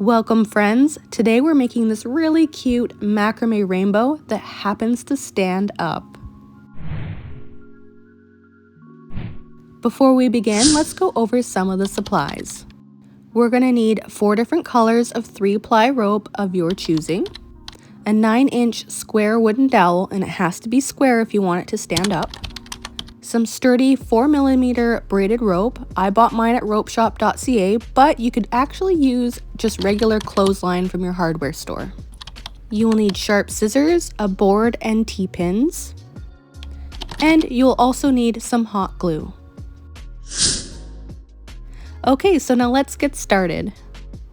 Welcome friends, today we're making this really cute macrame rainbow that happens to stand up. Before we begin, let's go over some of the supplies. We're going to need 4 different colors of 3-ply rope of your choosing, a 9-inch square wooden dowel, and it has to be square if you want it to stand up, some sturdy 4mm braided rope. I bought mine at ropeshop.ca, but you could actually use just regular clothesline from your hardware store. You will need sharp scissors, a board, and T-pins. And you'll also need some hot glue. Okay, so now let's get started.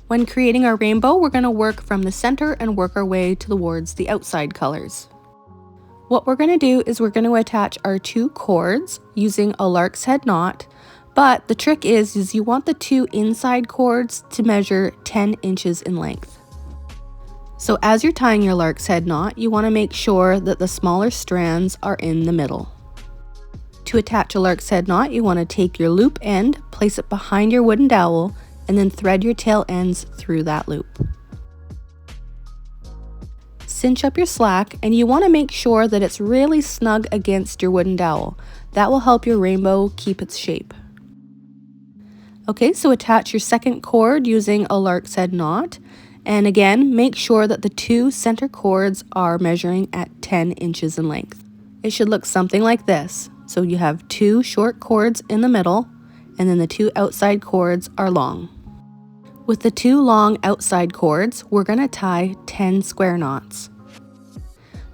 When creating our rainbow, we're going to work from the center and work our way towards the outside colors. What we're going to do is we're going to attach our 2 cords using a lark's head knot, but the trick is you want the 2 inside cords to measure 10 inches in length. So as you're tying your lark's head knot, you want to make sure that the smaller strands are in the middle. To attach a lark's head knot, you want to take your loop end, place it behind your wooden dowel, and then thread your tail ends through that loop. Cinch up your slack, and you want to make sure that it's really snug against your wooden dowel. That will help your rainbow keep its shape. Okay, so attach your second cord using a lark's head knot, and again, make sure that the 2 center cords are measuring at 10 inches in length. It should look something like this. So you have 2 short cords in the middle, and then the 2 outside cords are long. With the 2 long outside cords, we're going to tie 10 square knots.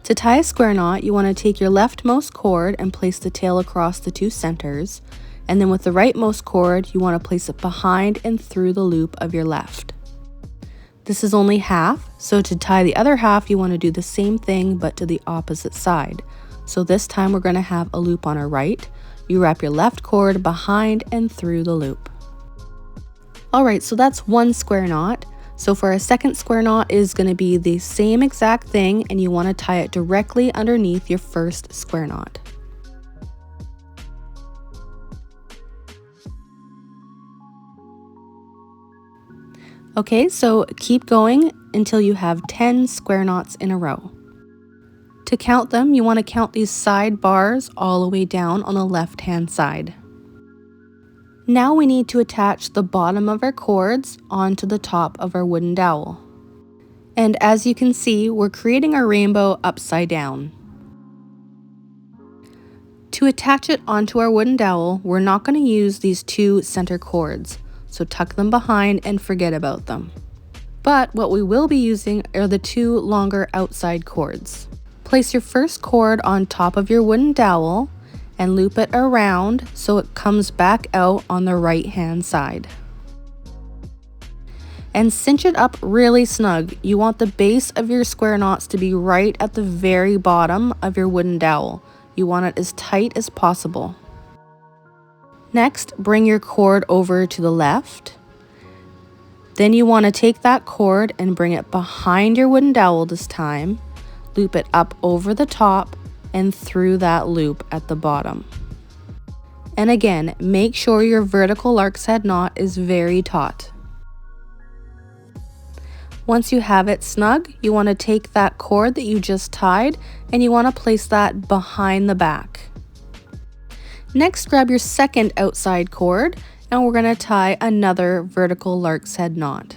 To tie a square knot, you want to take your leftmost cord and place the tail across the 2 centers, and then with the rightmost cord, you want to place it behind and through the loop of your left. This is only half, so to tie the other half, you want to do the same thing but to the opposite side. So this time we're going to have a loop on our right. You wrap your left cord behind and through the loop. Alright, so that's 1 square knot. So for a second square knot is going to be the same exact thing, and you want to tie it directly underneath your first square knot. Okay, so keep going until you have 10 square knots in a row. To count them, you want to count these side bars all the way down on the left-hand side. Now we need to attach the bottom of our cords onto the top of our wooden dowel. And as you can see, we're creating our rainbow upside down. To attach it onto our wooden dowel, we're not going to use these 2 center cords, so tuck them behind and forget about them. But what we will be using are the 2 longer outside cords. Place your first cord on top of your wooden dowel and loop it around so it comes back out on the right hand side. And cinch it up really snug. You want the base of your square knots to be right at the very bottom of your wooden dowel. You want it as tight as possible. Next, bring your cord over to the left. Then you want to take that cord and bring it behind your wooden dowel this time. Loop it up over the top and through that loop at the bottom. And again, make sure your vertical lark's head knot is very taut. Once you have it snug, you want to take that cord that you just tied and you want to place that behind the back. Next, grab your second outside cord and we're going to tie another vertical lark's head knot.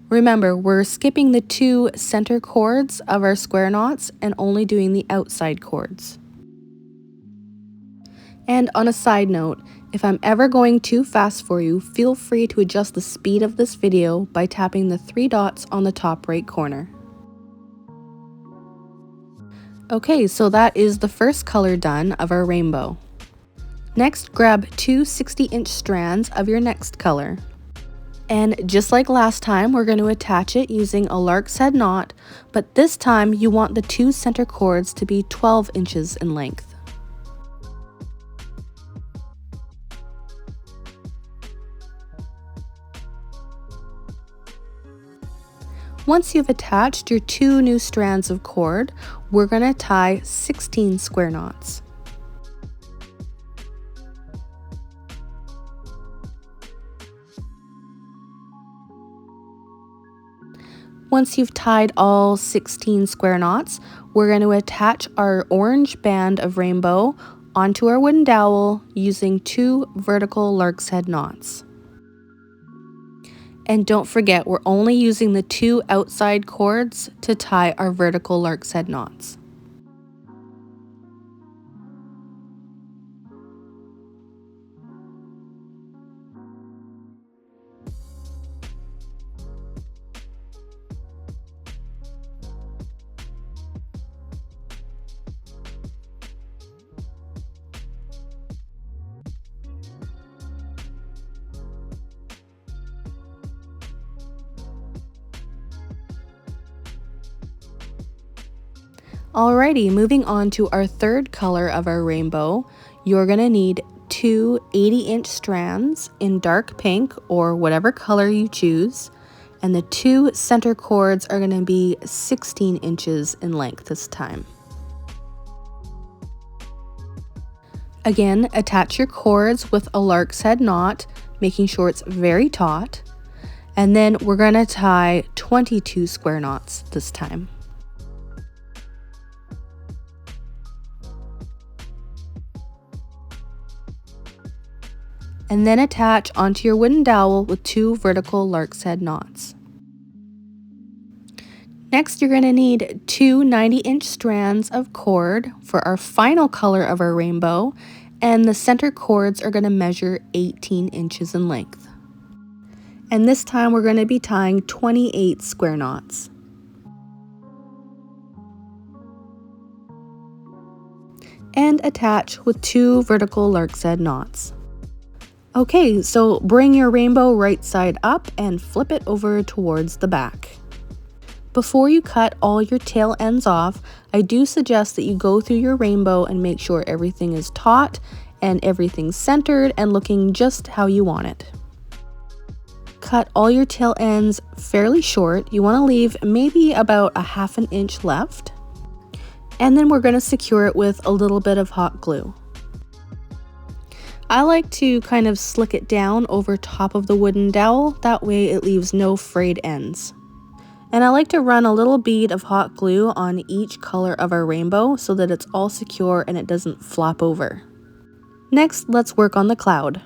Remember, we're skipping the 2 center cords of our square knots and only doing the outside cords. And on a side note, if I'm ever going too fast for you, feel free to adjust the speed of this video by tapping the 3 dots on the top right corner. Okay, so that is the first color done of our rainbow. Next, grab 2 60-inch strands of your next color. And just like last time, we're going to attach it using a lark's head knot, but this time you want the 2 center cords to be 12 inches in length. Once you've attached your 2 new strands of cord, we're going to tie 16 square knots. Once you've tied all 16 square knots, we're going to attach our orange band of rainbow onto our wooden dowel using 2 vertical lark's head knots. And don't forget, we're only using the 2 outside cords to tie our vertical lark's head knots. Alrighty, moving on to our third color of our rainbow, you're going to need 2 80-inch strands in dark pink or whatever color you choose, and the 2 center cords are going to be 16 inches in length this time. Again, attach your cords with a lark's head knot, making sure it's very taut, and then we're going to tie 22 square knots this time. And then attach onto your wooden dowel with 2 vertical lark's head knots. Next, you're going to need 2 90-inch strands of cord for our final color of our rainbow, and the center cords are going to measure 18 inches in length. And this time we're going to be tying 28 square knots. And attach with 2 vertical lark's head knots. Okay, so bring your rainbow right side up and flip it over towards the back. Before you cut all your tail ends off, I do suggest that you go through your rainbow and make sure everything is taut and everything's centered and looking just how you want it. Cut all your tail ends fairly short. You want to leave maybe about a ½ inch left. And then we're going to secure it with a little bit of hot glue. I like to kind of slick it down over top of the wooden dowel, that way it leaves no frayed ends. And I like to run a little bead of hot glue on each color of our rainbow so that it's all secure and it doesn't flop over. Next, let's work on the cloud.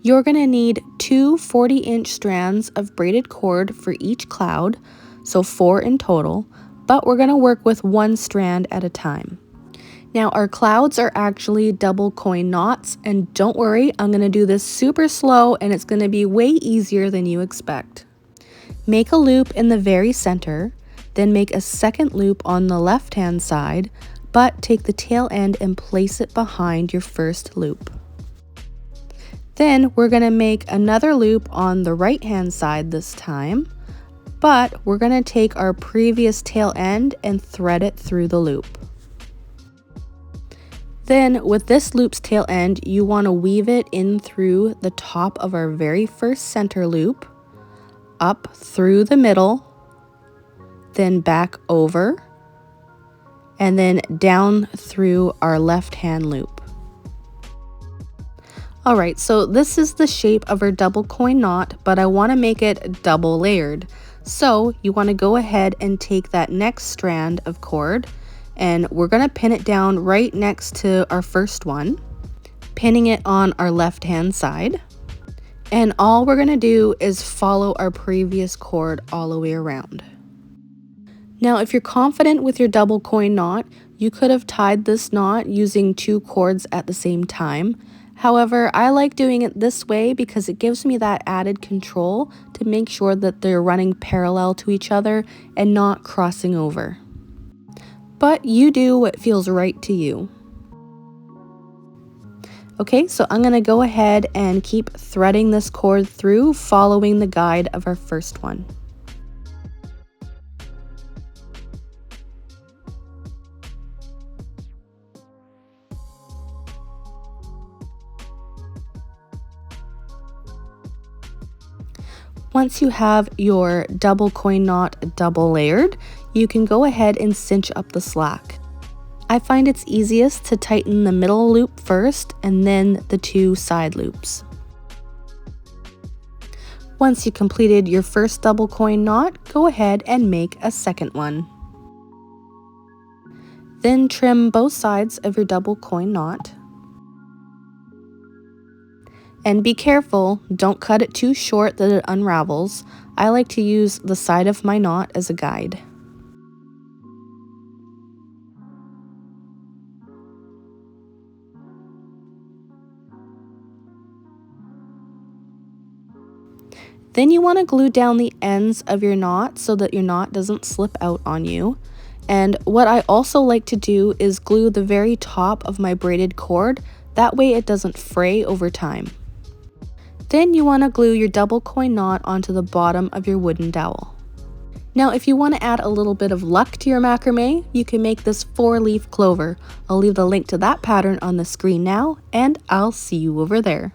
You're going to need 2 40-inch strands of braided cord for each cloud, so 4 in total, but we're going to work with 1 strand at a time. Now our clouds are actually double coin knots, and don't worry, I'm going to do this super slow and it's going to be way easier than you expect. Make a loop in the very center, then make a second loop on the left hand side, but take the tail end and place it behind your first loop. Then we're going to make another loop on the right hand side this time, but we're going to take our previous tail end and thread it through the loop. Then with this loop's tail end, you want to weave it in through the top of our very first center loop, up through the middle, then back over, and then down through our left hand loop. Alright, so this is the shape of our double coin knot, but I want to make it double layered. So you want to go ahead and take that next strand of cord, and we're going to pin it down right next to our first one, pinning it on our left hand side. And all we're going to do is follow our previous cord all the way around. Now, if you're confident with your double coin knot, you could have tied this knot using 2 cords at the same time. However, I like doing it this way because it gives me that added control to make sure that they're running parallel to each other and not crossing over. But you do what feels right to you. Okay, so I'm going to go ahead and keep threading this cord through, following the guide of our first one. Once you have your double coin knot double layered, you can go ahead and cinch up the slack. I find it's easiest to tighten the middle loop first and then the 2 side loops. Once you completed your first double coin knot, go ahead and make a second one. Then trim both sides of your double coin knot. And be careful, don't cut it too short that it unravels. I like to use the side of my knot as a guide. Then you want to glue down the ends of your knot so that your knot doesn't slip out on you. And what I also like to do is glue the very top of my braided cord, that way it doesn't fray over time. Then you want to glue your double coin knot onto the bottom of your wooden dowel. Now if you want to add a little bit of luck to your macrame, you can make this 4-leaf clover. I'll leave the link to that pattern on the screen now, and I'll see you over there.